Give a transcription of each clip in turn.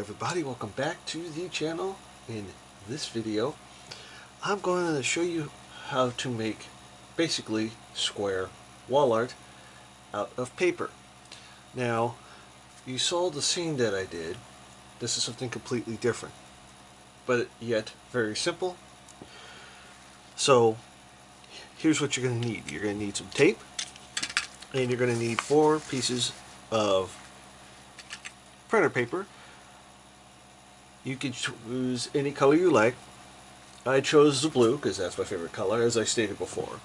everybody, welcome back to the channel. In this video I'm going to show you how to make basically square wall art out of paper. Now you saw the scene that I did. This is something completely different, but yet very simple. So here's what you're going to need. You're going to need some tape, and you're going to need 4 pieces of printer paper. You can choose any color you like. I chose the blue because that's my favorite color, as I stated before.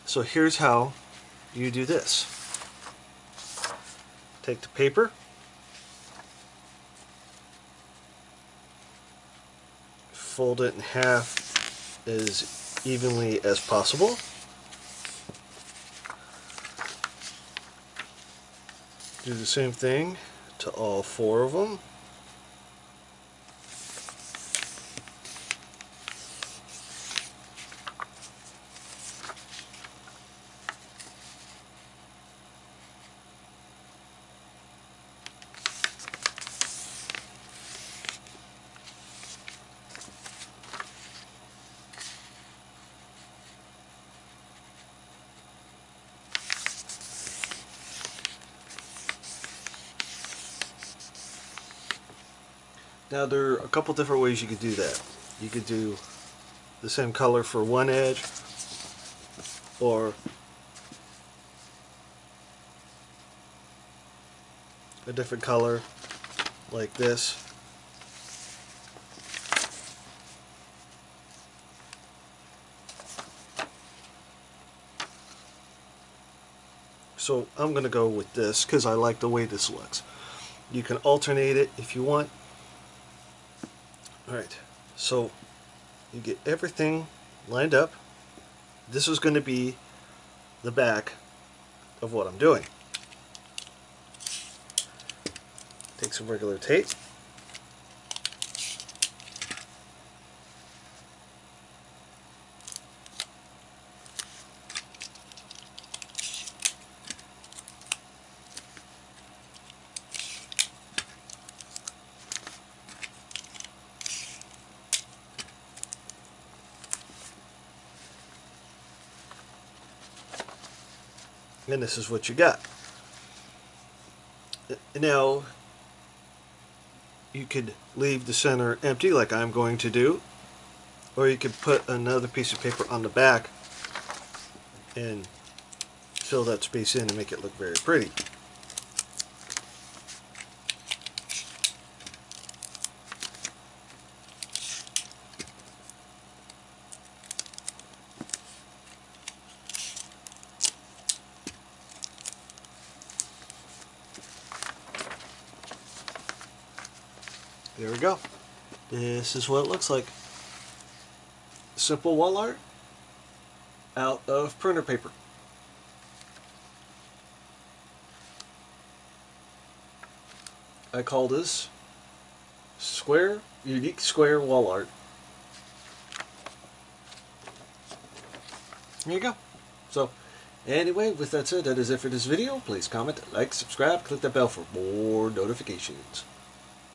So here's how you do this. Take the paper, fold it in half as evenly as possible. Do the same thing to all 4 of them. Now there are a couple different ways you could do that. You could do the same color for one edge, or a different color like this. So I'm going to go with this because I like the way this looks. You can alternate it if you want. Alright, so you get everything lined up. This is going to be the back of what I'm doing. Take some regular tape. And this is what you got. Now, you could leave the center empty like I'm going to do, or you could put another piece of paper on the back and fill that space in and make it look very pretty. There we go. This is what it looks like. Simple wall art out of printer paper. I call this unique square wall art. There you go. So anyway, with that said, that is it for this video. Please comment, like, subscribe, click that bell for more notifications.